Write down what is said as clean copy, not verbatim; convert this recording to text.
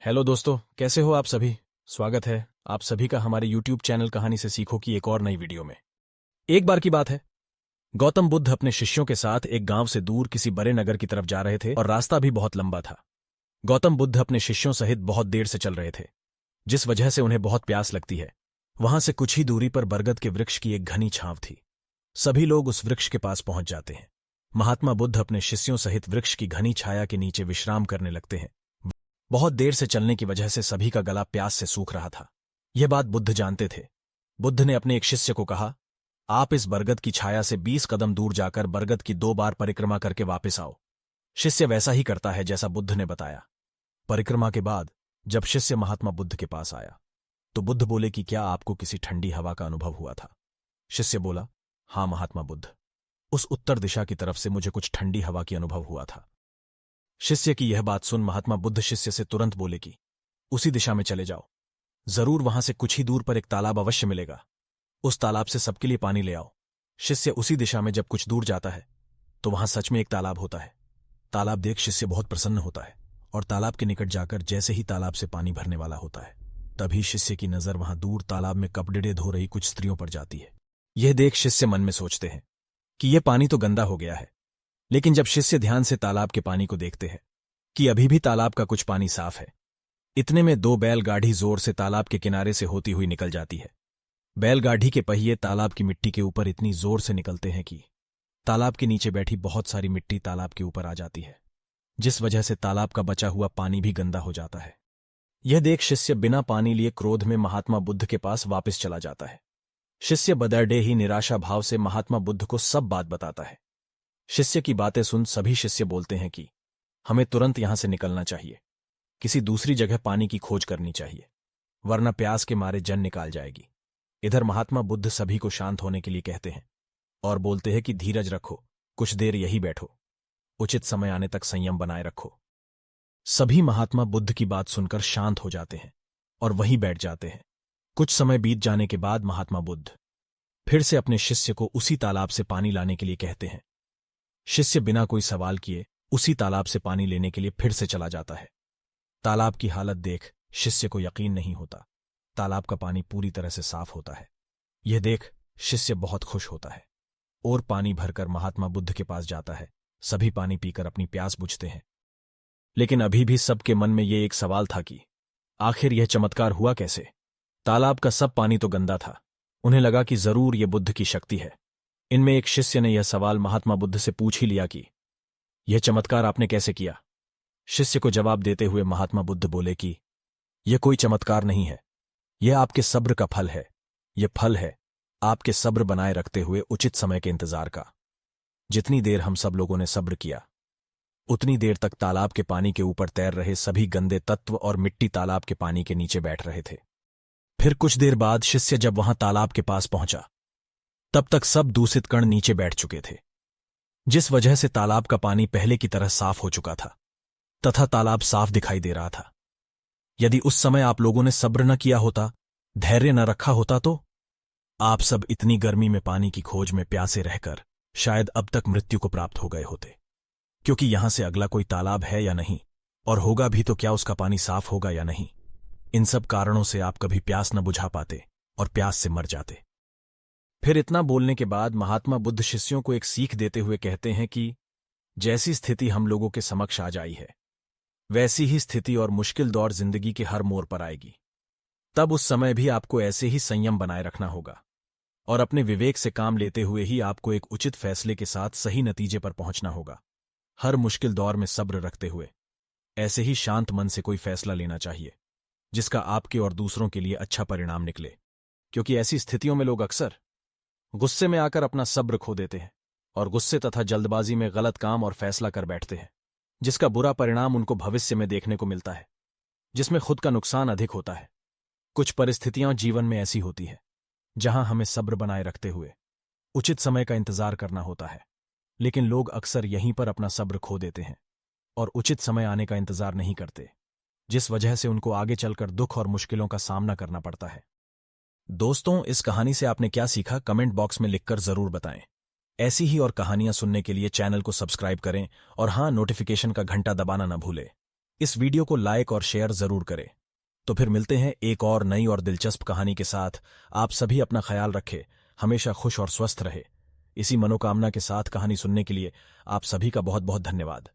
Hello दोस्तों, कैसे हो आप सभी। स्वागत है आप सभी का हमारे YouTube चैनल कहानी से सीखो की एक और नई वीडियो में। एक बार की बात है, गौतम बुद्ध अपने शिष्यों के साथ एक गांव से दूर किसी बड़े नगर की तरफ जा रहे थे और रास्ता भी बहुत लंबा था। गौतम बुद्ध अपने शिष्यों सहित बहुत देर से चल रहे थे, जिस वजह से उन्हें बहुत प्यास लगती है। वहां से कुछ ही दूरी पर बरगद के वृक्ष की एक घनी छांव थी। सभी लोग उस वृक्ष के पास पहुंच जाते हैं। महात्मा बुद्ध अपने शिष्यों सहित वृक्ष की घनी छाया के नीचे विश्राम करने लगते हैं। बहुत देर से चलने की वजह से सभी का गला प्यास से सूख रहा था। यह बात बुद्ध जानते थे। बुद्ध ने अपने एक शिष्य को कहा, आप इस बरगद की छाया से 20 कदम दूर जाकर बरगद की 2 बार परिक्रमा करके वापस आओ। शिष्य वैसा ही करता है जैसा बुद्ध ने बताया। परिक्रमा के बाद जब शिष्य महात्मा बुद्ध के पास आया तो बुद्ध बोले कि क्या आपको किसी ठंडी हवा का अनुभव हुआ था। शिष्य बोला, हाँ महात्मा बुद्ध, उस उत्तर दिशा की तरफ से मुझे कुछ ठंडी हवा की अनुभव हुआ था। शिष्य की यह बात सुन महात्मा बुद्ध शिष्य से तुरंत बोले कि उसी दिशा में चले जाओ, जरूर वहां से कुछ ही दूर पर एक तालाब अवश्य मिलेगा। उस तालाब से सबके लिए पानी ले आओ। शिष्य उसी दिशा में जब कुछ दूर जाता है तो वहां सच में एक तालाब होता है। तालाब देख शिष्य बहुत प्रसन्न होता है और तालाब के निकट जाकर जैसे ही तालाब से पानी भरने वाला होता है, तभी शिष्य की नजर वहां दूर तालाब में कपड़े धो रही कुछ स्त्रियों पर जाती है। यह देख शिष्य मन में सोचते हैं कि यह पानी तो गंदा हो गया है। लेकिन जब शिष्य ध्यान से तालाब के पानी को देखते हैं कि अभी भी तालाब का कुछ पानी साफ है, इतने में 2 बैलगाड़ी जोर से तालाब के किनारे से होती हुई निकल जाती है। बैलगाड़ी के पहिए तालाब की मिट्टी के ऊपर इतनी जोर से निकलते हैं कि तालाब के नीचे बैठी बहुत सारी मिट्टी तालाब के ऊपर आ जाती है, जिस वजह से तालाब का बचा हुआ पानी भी गंदा हो जाता है। यह देख शिष्य बिना पानी लिए क्रोध में महात्मा बुद्ध के पास वापस चला जाता है। शिष्य बदरडे ही निराशा भाव से महात्मा बुद्ध को सब बात बताता है। शिष्य की बातें सुन सभी शिष्य बोलते हैं कि हमें तुरंत यहां से निकलना चाहिए, किसी दूसरी जगह पानी की खोज करनी चाहिए, वरना प्यास के मारे जान निकाल जाएगी। इधर महात्मा बुद्ध सभी को शांत होने के लिए कहते हैं और बोलते हैं कि धीरज रखो, कुछ देर यही बैठो, उचित समय आने तक संयम बनाए रखो। सभी महात्मा बुद्ध की बात सुनकर शांत हो जाते हैं और वहीं बैठ जाते हैं। कुछ समय बीत जाने के बाद महात्मा बुद्ध फिर से अपने शिष्य को उसी तालाब से पानी लाने के लिए कहते हैं। शिष्य बिना कोई सवाल किए उसी तालाब से पानी लेने के लिए फिर से चला जाता है। तालाब की हालत देख शिष्य को यकीन नहीं होता। तालाब का पानी पूरी तरह से साफ होता है। यह देख शिष्य बहुत खुश होता है और पानी भरकर महात्मा बुद्ध के पास जाता है। सभी पानी पीकर अपनी प्यास बुझते हैं। लेकिन अभी भी सबके मन में यह एक सवाल था कि आखिर यह चमत्कार हुआ कैसे। तालाब का सब पानी तो गंदा था। उन्हें लगा कि जरूर यह बुद्ध की शक्ति है। इनमें एक शिष्य ने यह सवाल महात्मा बुद्ध से पूछ ही लिया कि यह चमत्कार आपने कैसे किया। शिष्य को जवाब देते हुए महात्मा बुद्ध बोले कि यह कोई चमत्कार नहीं है, यह आपके सब्र का फल है। यह फल है आपके सब्र बनाए रखते हुए उचित समय के इंतजार का। जितनी देर हम सब लोगों ने सब्र किया, उतनी देर तक तालाब के पानी के ऊपर तैर रहे सभी गंदे तत्व और मिट्टी तालाब के पानी के नीचे बैठ रहे थे। फिर कुछ देर बाद शिष्य जब वहां तालाब के पास पहुंचा, तब तक सब दूषित कण नीचे बैठ चुके थे, जिस वजह से तालाब का पानी पहले की तरह साफ हो चुका था तथा तालाब साफ दिखाई दे रहा था। यदि उस समय आप लोगों ने सब्र न किया होता, धैर्य न रखा होता, तो आप सब इतनी गर्मी में पानी की खोज में प्यासे रहकर शायद अब तक मृत्यु को प्राप्त हो गए होते। क्योंकि यहां से अगला कोई तालाब है या नहीं, और होगा भी तो क्या उसका पानी साफ होगा या नहीं, इन सब कारणों से आप कभी प्यास न बुझा पाते और प्यास से मर जाते। फिर इतना बोलने के बाद महात्मा बुद्ध शिष्यों को एक सीख देते हुए कहते हैं कि जैसी स्थिति हम लोगों के समक्ष आ जाई है, वैसी ही स्थिति और मुश्किल दौर जिंदगी के हर मोड़ पर आएगी। तब उस समय भी आपको ऐसे ही संयम बनाए रखना होगा और अपने विवेक से काम लेते हुए ही आपको एक उचित फैसले के साथ सही नतीजे पर पहुंचना होगा। हर मुश्किल दौर में सब्र रखते हुए ऐसे ही शांत मन से कोई फैसला लेना चाहिए जिसका आपके और दूसरों के लिए अच्छा परिणाम निकले। क्योंकि ऐसी स्थितियों में लोग अक्सर गुस्से में आकर अपना सब्र खो देते हैं और गुस्से तथा जल्दबाजी में गलत काम और फैसला कर बैठते हैं, जिसका बुरा परिणाम उनको भविष्य में देखने को मिलता है, जिसमें खुद का नुकसान अधिक होता है। कुछ परिस्थितियां जीवन में ऐसी होती है जहां हमें सब्र बनाए रखते हुए उचित समय का इंतजार करना होता है, लेकिन लोग अक्सर यहीं पर अपना सब्र खो देते हैं और उचित समय आने का इंतजार नहीं करते, जिस वजह से उनको आगे चलकर दुख और मुश्किलों का सामना करना पड़ता है। दोस्तों, इस कहानी से आपने क्या सीखा कमेंट बॉक्स में लिखकर जरूर बताएं। ऐसी ही और कहानियां सुनने के लिए चैनल को सब्सक्राइब करें और हां, नोटिफिकेशन का घंटा दबाना न भूलें। इस वीडियो को लाइक और शेयर जरूर करें। तो फिर मिलते हैं एक और नई और दिलचस्प कहानी के साथ। आप सभी अपना ख्याल रखें, हमेशा खुश और स्वस्थ रहे। इसी मनोकामना के साथ कहानी सुनने के लिए आप सभी का बहुत बहुत धन्यवाद।